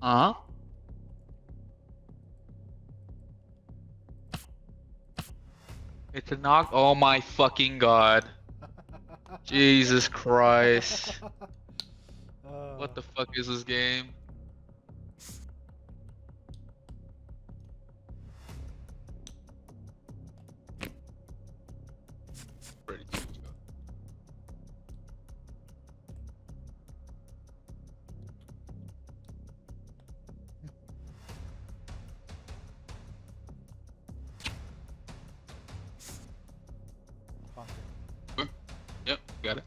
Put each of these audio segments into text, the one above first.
Huh? It's a knock. Oh my fucking god. Jesus Christ. What the fuck is this game? Ready to go. Conquer. Yep, got it.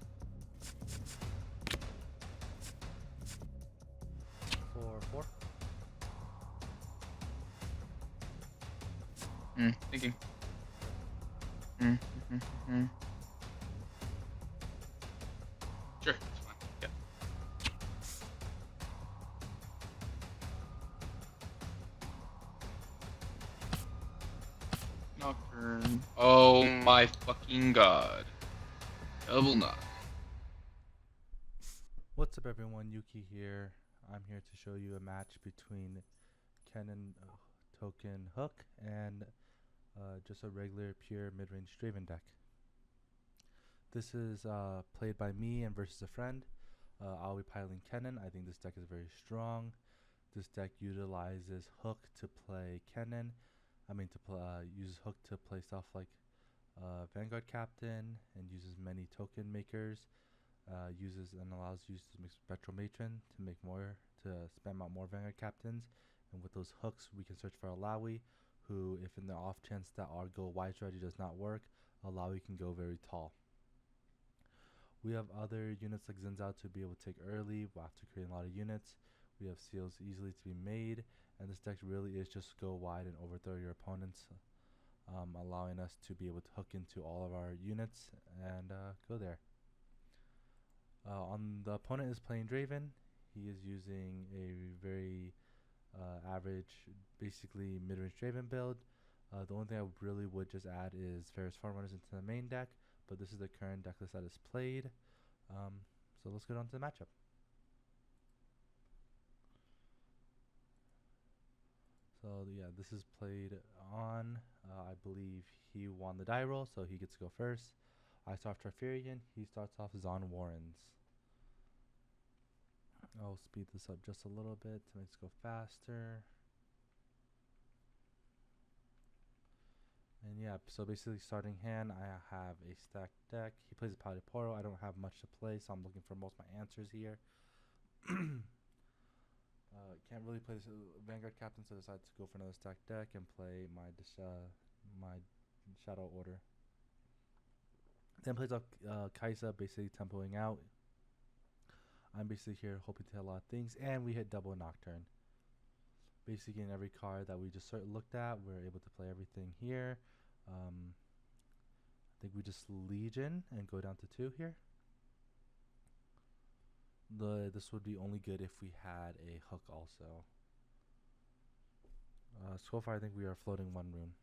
4/4. Thinking. Mm, mm, mm. Sure, it's fine. Yeah. Nocturne. Oh my fucking god. Double knock. What's up, everyone? Yuki here. I'm here to show you a match between Kennen token hook and just a regular pure mid-range Draven deck. This is played by me and versus a friend. I'll be piloting Kennen. I think this deck is very strong. This deck utilizes hook to play Kennen. Uses hook to play stuff like Vanguard Captain and uses many token makers. Uses and allows you to make Spectral Matron to make more, to spam out more Vanguard Captains. And with those hooks, we can search for Alawi, who, if in the off chance that our go wide strategy does not work, Alawi can go very tall. We have other units like Zinzao to be able to take early. We'll have to create a lot of units. We have seals easily to be made, and this deck really is just go wide and overthrow your opponents, allowing us to be able to hook into all of our units and go there. On the opponent is playing Draven. He is using a very average, basically mid-range Draven build. The only thing I really would just add is Ferris Farmrunners into the main deck, but this is the current deck list that is played. So let's get on to the matchup. So yeah, this is played on. I believe he won the die roll, so he gets to go first. I start Tarfarian. He starts off Zon Warrens. I'll speed this up just a little bit to make it go faster. And yeah, so basically starting hand, I have a stacked deck. He plays a Paladin Portal. I don't have much to play, so I'm looking for most of my answers here. Can't really play this Vanguard Captain, so I decided to go for another stacked deck and play my Shadow Order. Then plays up Kaisa, basically tempoing out. I'm basically here hoping to hit a lot of things, and we hit double Nocturne. Basically, in every card that we just looked at, we're able to play everything here. I think we just Legion and go down to 2 here. This would be only good if we had a hook also. So far, I think we are floating 1 rune.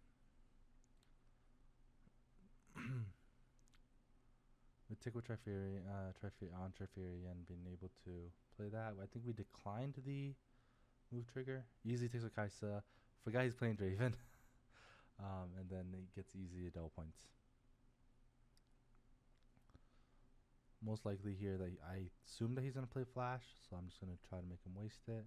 We tick with Triferi and being able to play that. I think we declined the move trigger. Easy takes with Kaisa. Forgot he's playing Draven. And then he gets easy double points. Most likely here that I assume that he's going to play Flash, so I'm just going to try to make him waste it.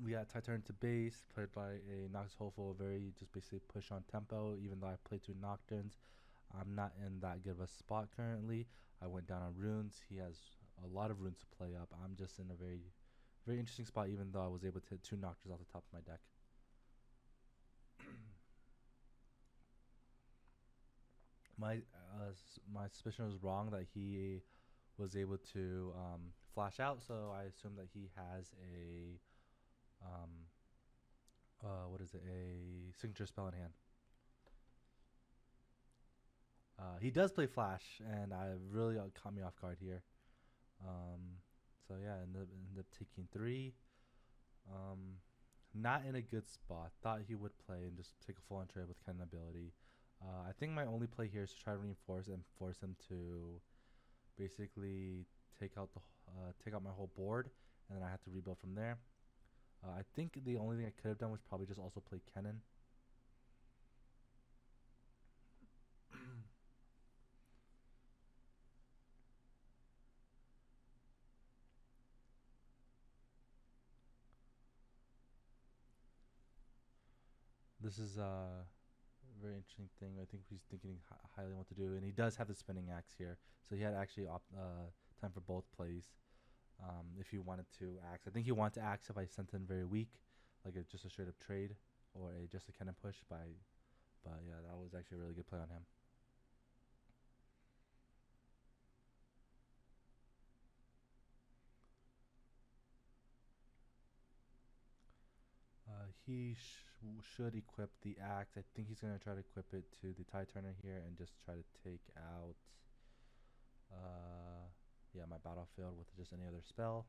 We got Titan to base, played by a Nox Hopeful, very just basically push on tempo, even though I played 2 Nocturnes. I'm not in that good of a spot currently. I went down on runes. He has a lot of runes to play up. I'm just in a very, very interesting spot, even though I was able to hit 2 Nocturnes off the top of my deck. My suspicion was wrong that he was able to flash out, so I assume that he has a a signature spell in hand. He does play Flash, and I really caught me off guard here. So yeah, ended up taking 3. Not in a good spot. Thought he would play and just take a full on trade with Kennen ability. I think my only play here is to try to reinforce and force him to basically take out my whole board, and then I had to rebuild from there. I think the only thing I could have done was probably just also play Kennen. This is a very interesting thing. I think he's thinking highly on what to do, and he does have the spinning axe here, so he had actually time for both plays. If he wanted to axe, I think he wanted to axe if I sent in very weak, like just a straight up trade or just a Kennen push but yeah, that was actually a really good play on him. He should equip the axe. I think he's gonna try to equip it to the Tide Turner here and just try to take out yeah, my battlefield with just any other spell.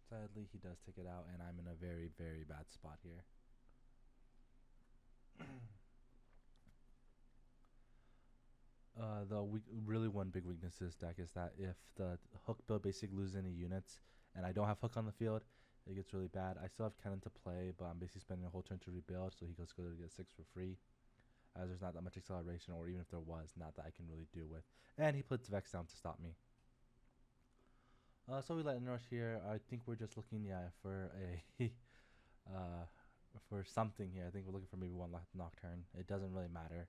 Sadly, he does take it out, and I'm in a very, very bad spot here. The really one big weakness to this deck is that if the hook build basically loses any units, and I don't have hook on the field, it gets really bad. I still have Kennen to play, but I'm basically spending a whole turn to rebuild, so he goes to get 6 for free. As there's not that much acceleration, or even if there was, not that I can really do with. And he puts Vex down to stop me. So we let in rush here. I think we're just looking, yeah, for a for something here. I think we're looking for maybe one nocturne. It doesn't really matter.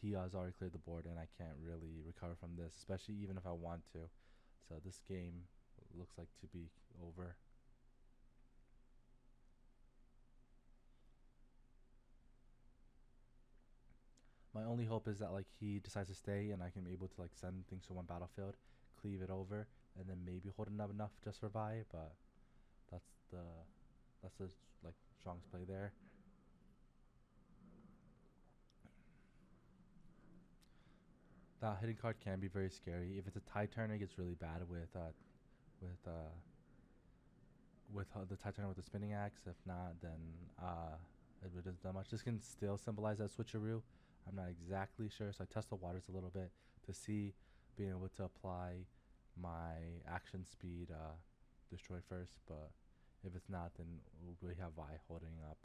He has already cleared the board, and I can't really recover from this, especially even if I want to. So this game looks like to be over. My only hope is that like he decides to stay, and I can be able to like send things to one battlefield, cleave it over, and then maybe hold enough to survive. But that's the like strongest play there. That hitting card can be very scary. If it's a Tide Turner, it gets really bad with the Tide Turner with the spinning axe. If not, then it really doesn't do much. This can still symbolize that switcheroo. I'm not exactly sure, so I test the waters a little bit to see being able to apply my action speed destroy first. But if it's not, then we have Vi holding up.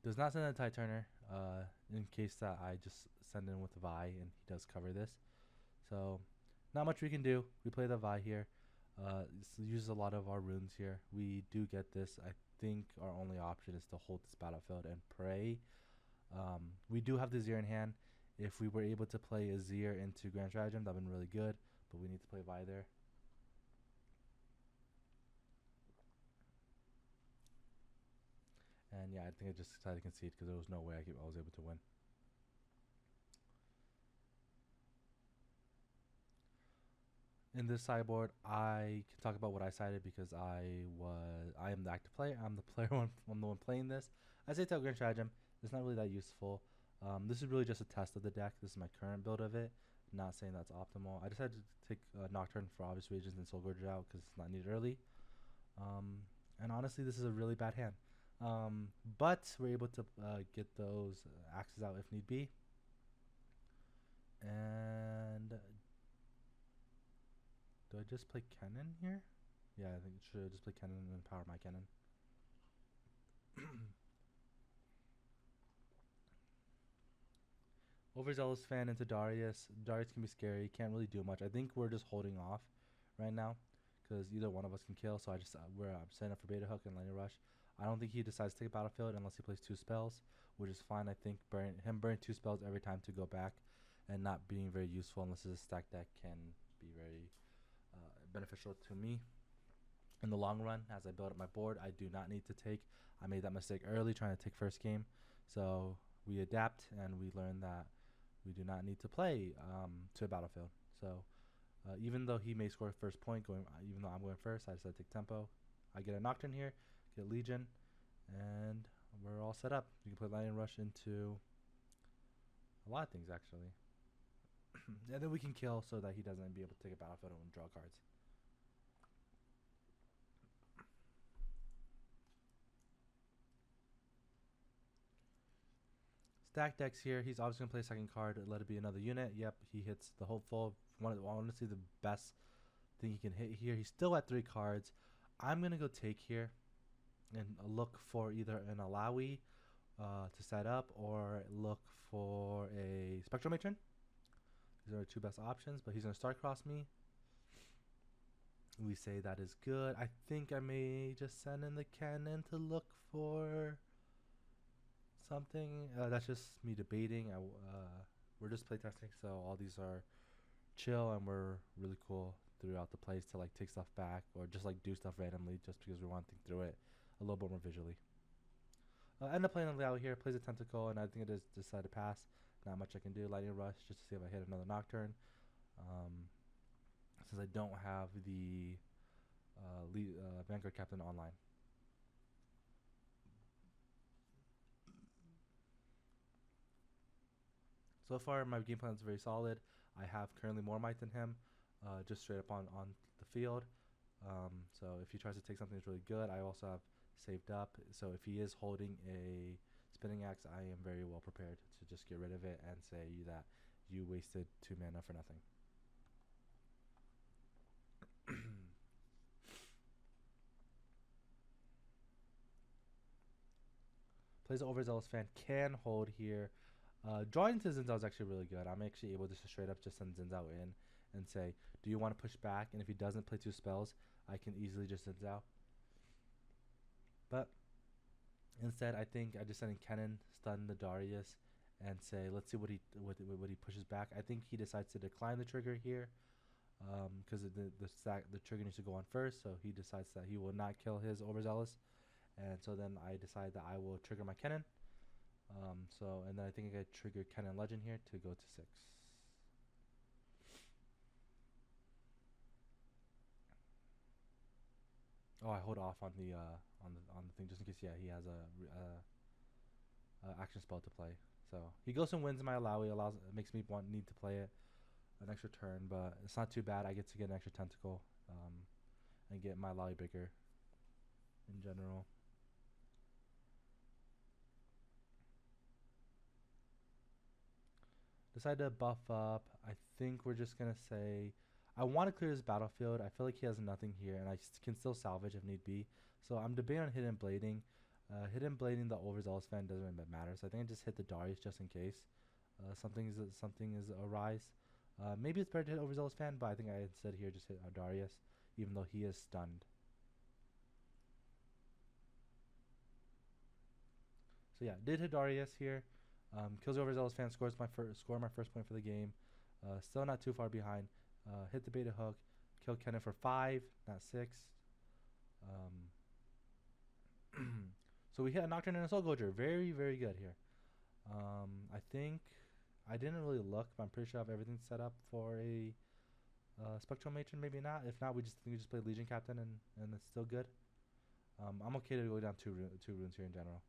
Does not send a Tide Turner in case that I just send in with Vi and he does cover this. So not much we can do. We play the Vi here. Uses a lot of our runes here. We do get this. I think our only option is to hold this battlefield and pray. We do have the Azir in hand. If we were able to play Azir into Grand Stratagem, that would have been really good. But we need to play Vi there. And yeah, I think I just decided to concede because there was no way I was able to win. In this sideboard, I can talk about what I sided because I am the active player. I'm the player I'm the one playing this. I say tell Grand Stratagem. It's not really that useful. This is really just a test of the deck. This is my current build of it. Not saying that's optimal. I decided to take Nocturne for obvious reasons and Soul Gorge out because it's not needed early. And honestly, this is a really bad hand. But we're able to get those axes out if need be. And do I just play Kennen here? Yeah, I think it should just play Kennen and power my Kennen. Overzealous fan into Darius. Darius can be scary. Can't really do much. I think we're just holding off right now because either one of us can kill. So I'm setting up for Beta Hook and Lightning Rush. I don't think he decides to take a battlefield unless he plays 2 spells, which is fine. I think burning 2 spells every time to go back and not being very useful unless it's a stack deck can be very beneficial to me in the long run. As I build up my board, I do not need to take. I made that mistake early trying to take first game. So we adapt and we learn that we do not need to play to a battlefield. So even though he may score first point, even though I'm going first, I decided to take tempo. I get a Nocturne here, get Legion, and we're all set up. You can play Lightning Rush into a lot of things actually. And then we can kill so that he doesn't be able to take a battlefield and draw cards. Stack decks here. He's obviously going to play a second card. Let it be another unit. Yep, he hits the hopeful. Honestly, the best thing he can hit here. He's still at 3 cards. I'm going to go take here and look for either an Alawi to set up or look for a Spectral Matron. These are the 2 best options, but he's going to Star Cross me. We say that is good. I think I may just send in the Kennen to look for something. That's just me debating. We're just playtesting, so all these are chill, and we're really cool throughout the plays to like take stuff back or just like do stuff randomly just because we want to think through it a little bit more visually. End up playing a layout here, plays a tentacle, and I think it is decided to pass. Not much I can do. Lightning Rush just to see if I hit another Nocturne. Since I don't have the Vanguard Captain online. So far, my game plan is very solid. I have currently more might than him, just straight up on the field. So if he tries to take something that's really good, I also have saved up. So if he is holding a spinning axe, I am very well prepared to just get rid of it and say that you wasted 2 mana for nothing. Plays an Overzealous Fan, can hold here. Drawing to Zinzao is actually really good. I'm actually able just to straight up just send Zinzao in and say, do you want to push back? And if he doesn't play 2 spells, I can easily just Zinzao. But instead, I think I just send in Kennen, stun the Darius, and say, let's see what he pushes back. I think he decides to decline the trigger here because the trigger needs to go on first. So he decides that he will not kill his Overzealous. And so then I decide that I will trigger my Kennen. And then I think I could trigger Kennen Legend here to go to 6. Oh, I hold off on the thing just in case. Yeah, he has a action spell to play. So he goes and wins my Alawi. Makes me need to play it an extra turn, but it's not too bad. I get to get an extra tentacle, and get my Alawi bigger. In general. Decide to buff up. I think we're just gonna say I want to clear his battlefield. I feel like he has nothing here, and I can still salvage if need be. So I'm debating on Hidden Blading. Hidden Blading the Overzealous Fan doesn't really matter. So I think I just hit the Darius just in case something is arise. Maybe it's better to hit Overzealous Fan, but I think I instead here just hit Darius, even though he is stunned. So yeah, did hit Darius here. Kills the Overzealous Fan, score my first point for the game. Still not too far behind. Hit the beta hook, kill Kennen for 5, not 6. So we hit a Nocturne and a Soul Goger. Very, very good here. I think I didn't really look, but I'm pretty sure I have everything set up for a Spectral Matron. Maybe not. If not, we just play Legion Captain and it's still good. I'm okay to go down two runes here in general.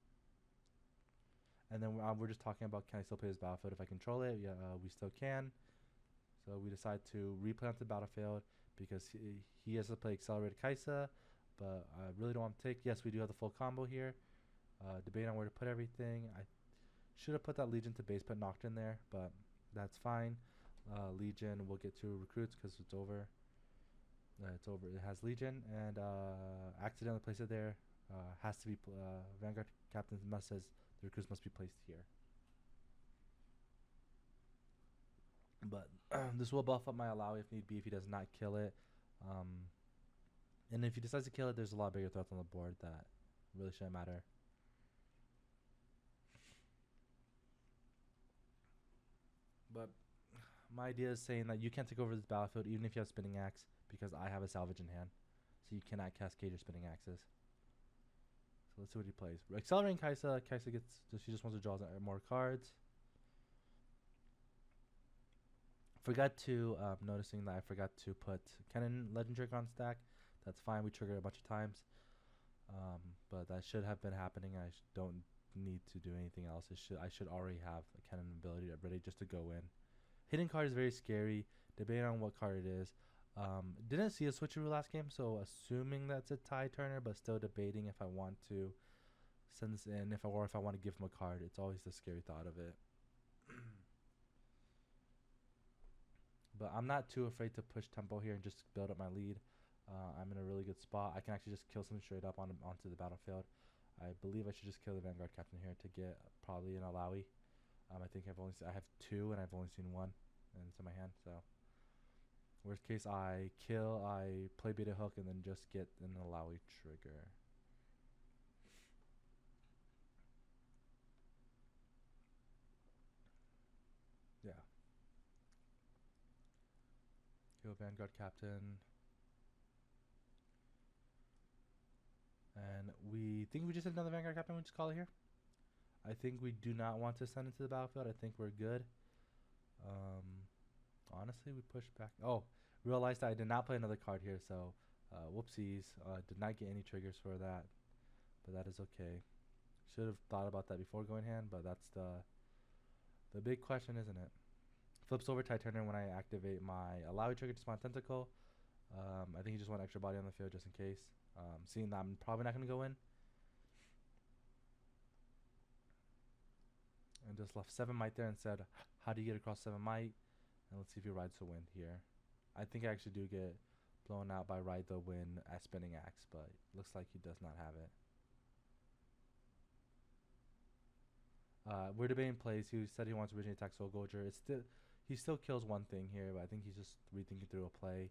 And then we're just talking about, can I still play this battlefield if I control it? Yeah, we still can. So we decide to replay onto the battlefield because he has to play Accelerated Kaisa, but I really don't want to take. Yes, we do have the full combo here. Debating on where to put everything. I should have put that Legion to base, put Nocturne there, but that's fine. Legion, we'll get to recruits because it's over. It's over. It has Legion, and accidentally place it there. Has to be Vanguard Captain's must says the recruits must be placed here. But this will buff up my Alawi if need be if he does not kill it. And if he decides to kill it, there's a lot bigger threats on the board that really shouldn't matter. But my idea is saying that you can't take over this battlefield even if you have Spinning Axe because I have a salvage in hand. So you cannot cascade your Spinning Axes. So let's see what he plays. Accelerating Kaisa. Kaisa she just wants to draw more cards. Noticing that I forgot to put Kennen Legend Trick on stack. That's fine. We triggered a bunch of times. But that should have been happening. I don't need to do anything else. I should already have a Kennen ability ready just to go in. Hidden card is very scary. Debating on what card it is. Didn't see a switcheroo last game, so assuming that's a tie turner, but still debating if I want to send this in, if I want to give him a card. It's always the scary thought of it. But I'm not too afraid to push tempo here and just build up my lead. I'm in a really good spot. I can actually just kill something straight up onto the battlefield. I believe I should just kill the Vanguard Captain here to get probably an Alawi. I think I have 2 and I've only seen 1 and it's in my hand. So worst case, I kill, I play beta hook, and then just get an Alawi trigger. Yeah. Kill Vanguard Captain. And we think we just had another Vanguard Captain. We just call it here. I think we do not want to send it to the battlefield. I think we're good. Honestly, we pushed back. Oh, realized I did not play another card here, so whoopsies. Did not get any triggers for that, but that is okay. Should have thought about that before going hand, but that's the big question, isn't it? Flips over Titanium when I activate my Alawi trigger to spawn Tentacle. I think he just wants extra body on the field just in case. Seeing that I'm probably not going to go in. And just left 7 might there and said, how do you get across 7 might? And let's see if he rides the wind here. I think I actually do get blown out by ride the wind at spinning axe, but looks like he does not have it. We're debating plays. He said he wants to originally attack Soul Gorger. He still kills one thing here, but I think he's just rethinking through a play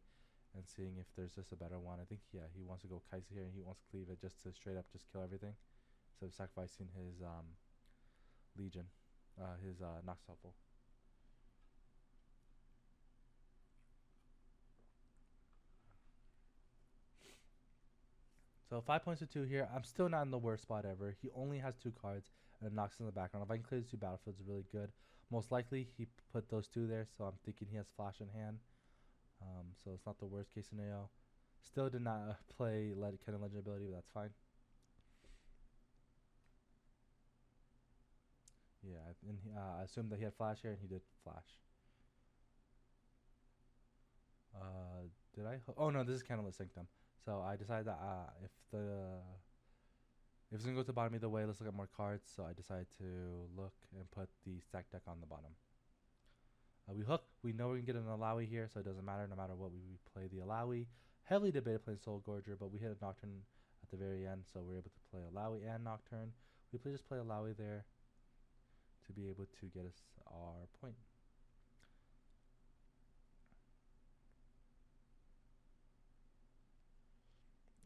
and seeing if there's just a better one. I think, yeah, he wants to go Kai'Sa here, and he wants to cleave it just to straight up just kill everything instead of sacrificing his Legion, his Nox Helpful. So 5 points to 2 here. I'm still not in the worst spot ever. He only has 2 cards and knocks in the background. If I can clear the 2 battlefields, really good. Most likely he put those 2 there, so I'm thinking he has flash in hand. So it's not the worst case scenario. Still did not play Kennen Legend ability, but that's fine. Yeah, and I assumed that he had flash here, and he did flash. Did I? Oh no, this is Candlelit Sanctum. So I decided that if it's gonna go to the bottom either way, let's look at more cards. So I decided to look and put the stack deck on the bottom. We hook. We know we're gonna get an Alawi here, so it doesn't matter. No matter what, we play the Alawi. Heavily debated playing Soul Gorger, but we hit a Nocturne at the very end, so we're able to play Alawi and Nocturne. We just play Alawi there to be able to get us our point.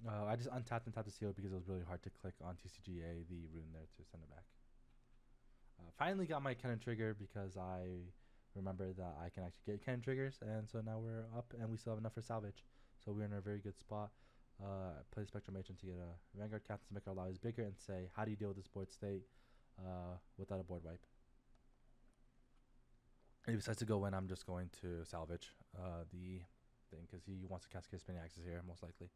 I just untapped and tapped the seal because it was really hard to click on TCGA the rune there to send it back. Finally got my Kennen trigger because I remember that I can actually get Kennen triggers, and so now we're up and we still have enough for salvage. So we're in a very good spot. Play Spectral Matron to get a Vanguard Captain to make our lives bigger and say, how do you deal with this board state without a board wipe? And he decides to go in. I'm just going to salvage the thing because he wants to cascade spinning axes here, most likely.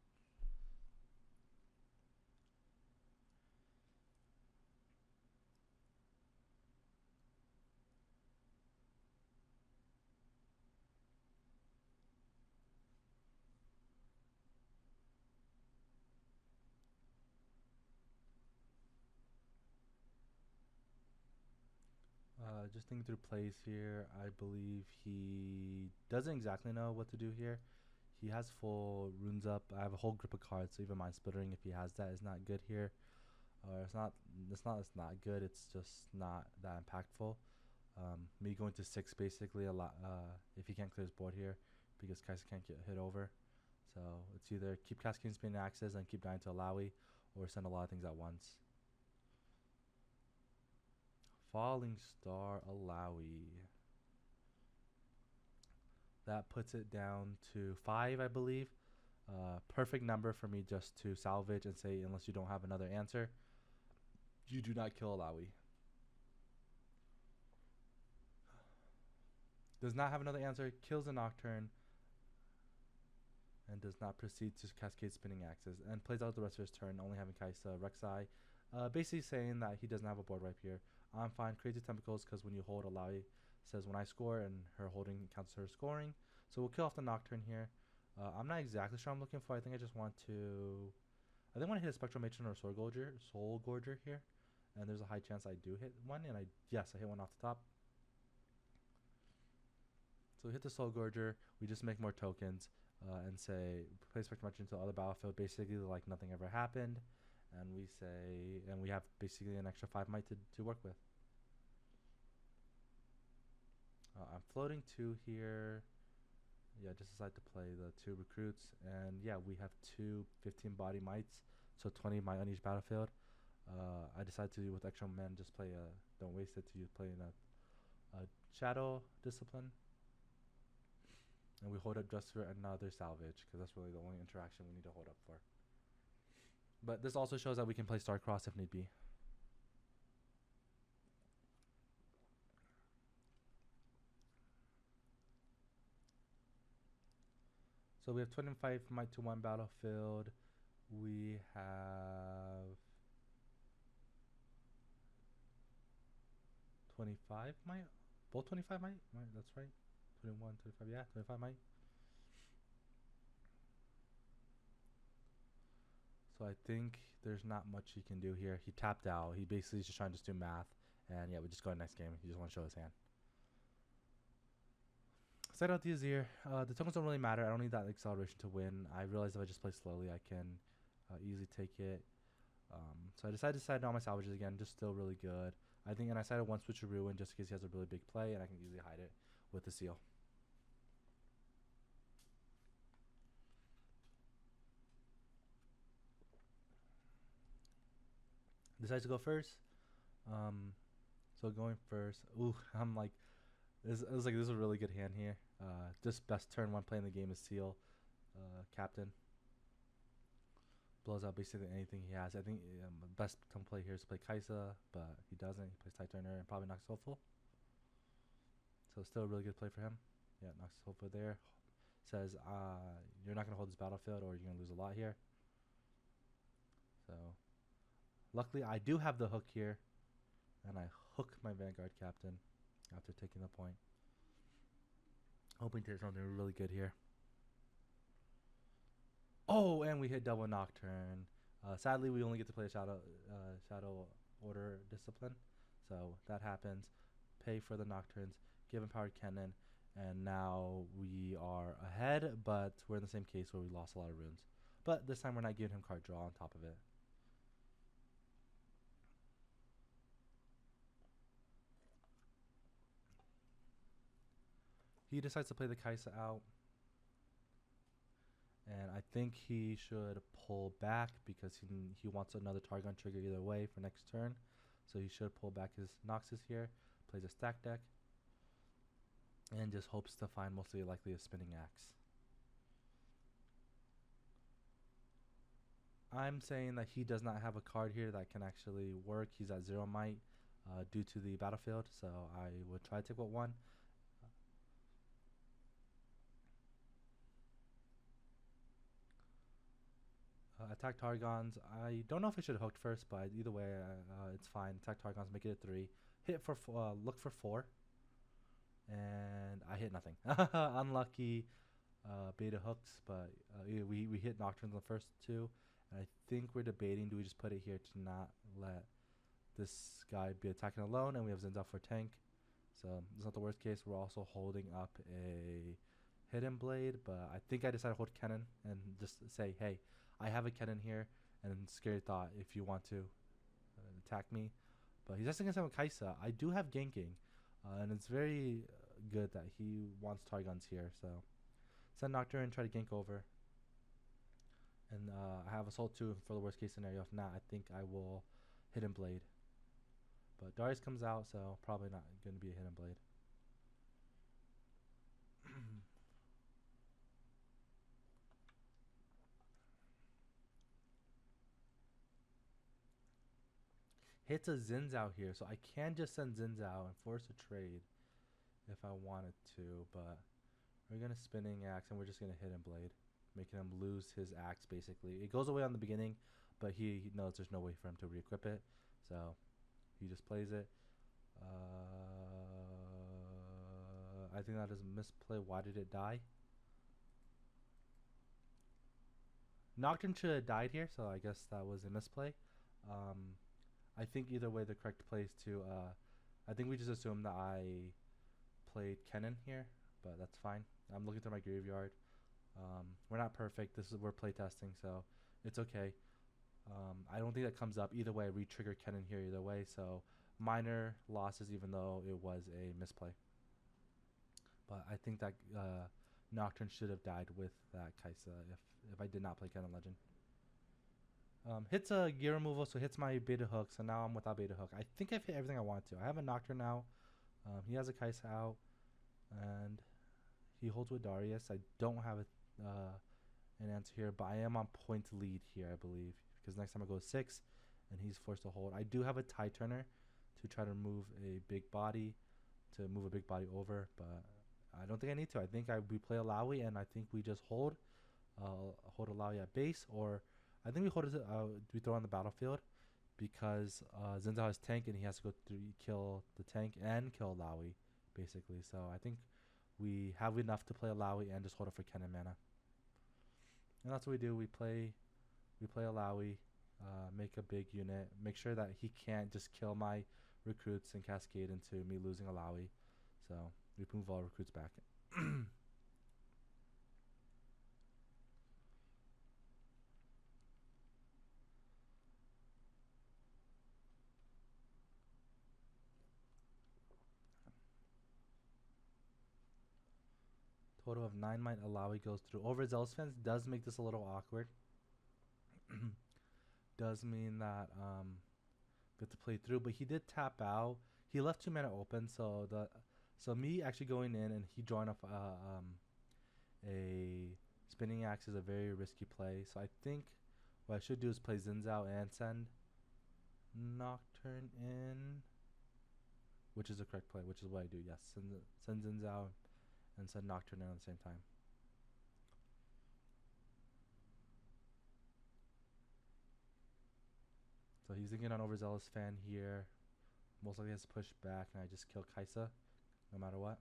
Just thinking through plays here, I believe he doesn't exactly know what to do here. He has full runes up. I have a whole grip of cards, so even mind splittering if he has that is not good here. It's not good. It's just not that impactful. Me going to 6 basically a lot. If he can't clear his board here, because Kai'Sa can't get hit over. So it's either keep cascading spinning axes and keep dying to Alawi, or send a lot of things at once. Falling Star Alawi. That puts it down to 5, I believe. Perfect number for me just to salvage and say, unless you don't have another answer, you do not kill Alawi. Does not have another answer, kills a Nocturne, and does not proceed to cascade spinning axes, and plays out the rest of his turn, only having Kai'Sa, Rek'Sai, basically saying that he doesn't have a board wipe here. I'm fine. Crazy Tentacles, because when you hold Alawi, says when I score, and her holding counts her scoring. So we'll kill off the Nocturne here. I'm not exactly sure what I'm looking for. I think I just want to I think when I hit a Spectral Matron or Soul Gorger here, and there's a high chance I do hit one, and I hit one off the top. So we hit the Soul Gorger, we just make more tokens, and say, play Spectral Matron into the other battlefield, basically like nothing ever happened, and we have basically an extra 5 might to work with. I'm floating 2 here. Yeah, just decide to play the 2 recruits, and yeah, we have 2 15 body mites, so 20 might on each battlefield. I decided to do with extra men, just play don't waste it to play in a Shadow Discipline, and we hold up just for another salvage, because that's really the only interaction we need to hold up for. But this also shows that we can play Starcross if need be. So we have 25 might to 1 battlefield. We have 25 might. Both 25 might? Right, that's right. 21, 25, yeah, 25 might. So I think there's not much he can do here. He tapped out. He basically is just trying to just do math. And yeah, we just go to the next game. He just want to show his hand. Set out the Azir. The tokens don't really matter. I don't need that acceleration to win. I realize if I just play slowly, I can easily take it. So I decided to side on my salvages again. Just still really good. I think, and I sided one switcheroo in just in case he has a really big play, and I can easily hide it with the seal. Decides to go first. So going first. Ooh, I'm like, it was like, this is a really good hand here. Just best turn 1 play in the game is seal. Captain. Blows out basically anything he has. I think best come play here is to play Kaisa, but he doesn't. He plays Tide Turner and probably knocks Hopeful. So still a really good play for him. Yeah, knocks Hopeful there. Says, you're not going to hold this battlefield or you're going to lose a lot here. So, luckily I do have the hook here. And I hook my Vanguard Captain after taking the point. Hoping to hit something really good here. Oh, and we hit double Nocturne. Sadly, we only get to play a Shadow Order Discipline. So that happens. Pay for the Nocturnes. Give Empowered Kennen. And now we are ahead, but we're in the same case where we lost a lot of runes. But this time we're not giving him card draw on top of it. He decides to play the Kaisa out. And I think he should pull back because he wants another Targon trigger either way for next turn. So he should pull back his Noxus here. Plays a stack deck. And just hopes to find mostly likely a spinning axe. I'm saying that he does not have a card here that can actually work. He's at 0 might due to the battlefield. So I would try to take what 1. Attack Targons. I don't know if I should have hooked first, but either way, it's fine. Attack Targons, make it a 3. Hit for look for 4, and I hit nothing. Unlucky beta hooks, but we hit Nocturnes on the first 2. And I think we're debating: do we just put it here to not let this guy be attacking alone, and we have Zinzao for tank. So it's not the worst case. We're also holding up a Hidden Blade, but I think I decided to hold Kennen and just say, hey, I have a Kennen here, and Scary Thought if you want to attack me. But he's just against him with Kaisa. I do have ganking, and it's very good that he wants Targons here. So send Nocturne, try to gank over. And I have Assault 2 for the worst case scenario. If not, I think I will Hidden Blade. But Darius comes out, so probably not going to be a Hidden Blade. Hits a Zinzao here, so I can just send Zinzao and force a trade if I wanted to, but we're going to Spinning Axe and we're just going to Hidden Blade, making him lose his axe basically. It goes away on the beginning, but he knows there's no way for him to re-equip it, so he just plays it. I think that is a misplay. Why did it die? Nocturne should have died here, so I guess that was a misplay. I think either way the correct play is to, I think we just assumed that I played Kennen here, but that's fine. I'm looking through my graveyard. We're not perfect. We're playtesting, so it's okay. I don't think that comes up. Either way, I re-trigger Kennen here either way, so minor losses even though it was a misplay. But I think that Nocturne should have died with that Kaisa if I did not play Kennen Legend. Hits a gear removal, so hits my beta hook, so now I'm without beta hook. I think I've hit everything I want to. I have a Nocturne now. He has a Kaisa out, and he holds with Darius. I don't have an answer here, but I am on point lead here, I believe, because next time I go 6, and he's forced to hold. I do have a tie turner to try to move a big body, over, but I don't think I need to. I think we play Alawi, and I think we just hold Alawi at base, or I think we hold it. We throw on the battlefield because Zinzao has tank, and he has to go through kill the tank and kill Alawi, basically. So I think we have enough to play Alawi and just hold it for Kennen mana. And that's what we do. We play Alawi, make a big unit, make sure that he can't just kill my recruits and cascade into me losing Alawi. So we move all recruits back. Total of 9 might Alawi goes through. Overzealous fence does make this a little awkward. Does mean that we have to play through, but he did tap out. He left 2 mana open, so me actually going in and he drawing off a spinning axe is a very risky play. So I think what I should do is play Zinzao and send Nocturne in, which is the correct play, which is what I do. Yes, send Zinzao and send Nocturne in at the same time. So he's thinking on Overzealous fan here. Most likely has to push back, and I just kill Kaisa no matter what.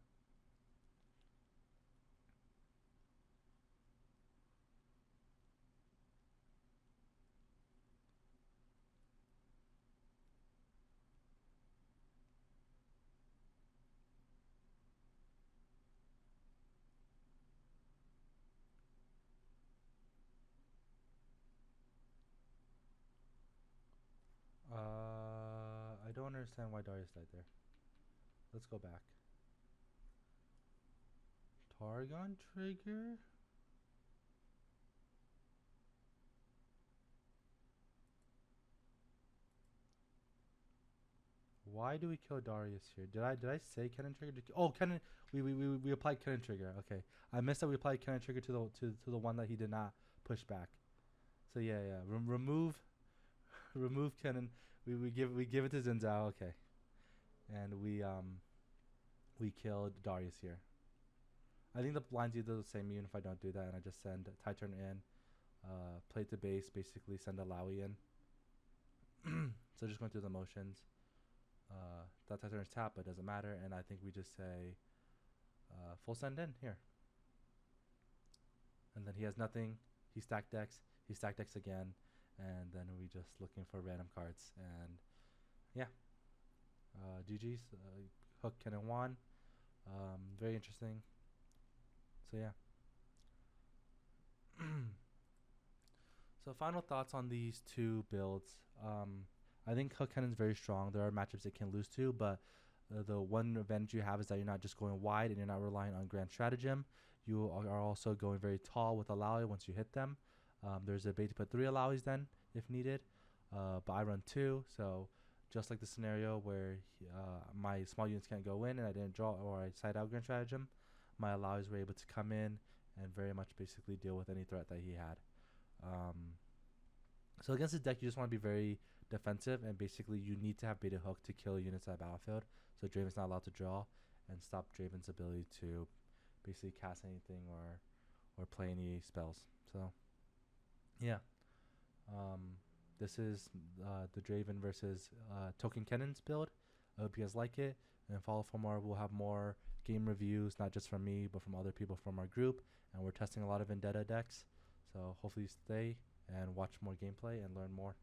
I don't understand why Darius died there. Let's go back. Targon trigger? Why do we kill Darius here? Did I say Kennen trigger? Oh, Kennen. We applied Kennen trigger. Okay, I missed that we applied Kennen trigger to the one that he did not push back. So yeah. Remove Kennen. We give it to Zinzao. Okay, and we killed Darius here. I think the lines either the same even if I don't do that, and I just send Titan in, play to base, basically send Alawi in. So just going through the motions. That Titan is tapped, but it doesn't matter, and I think we just say full send in here. And then he has nothing. He stacked decks. He stacked decks again, and then we just looking for random cards, and yeah. GG's. Hook Kennen won. Very interesting. So yeah. So final thoughts on these two builds. I think Hook Kennen is very strong. There are matchups they can lose to, but the one advantage you have is that you're not just going wide and you're not relying on grand stratagem. You are also going very tall with Alawi once you hit them. There's a bait to put 3 Alawis then if needed, but I run 2, so just like the scenario where my small units can't go in and I didn't draw or I side out grand stratagem, my Alawis were able to come in and very much basically deal with any threat that he had. So against this deck, you just want to be very defensive, and basically you need to have beta hook to kill units at battlefield, so Draven's not allowed to draw, and stop Draven's ability to basically cast anything or play any spells. So yeah, this is the Draven versus Token Kennen's build. I hope you guys like it, and follow for more. We'll have more game reviews, not just from me but from other people from our group, and we're testing a lot of Vendetta decks, So hopefully you stay and watch more gameplay and learn more.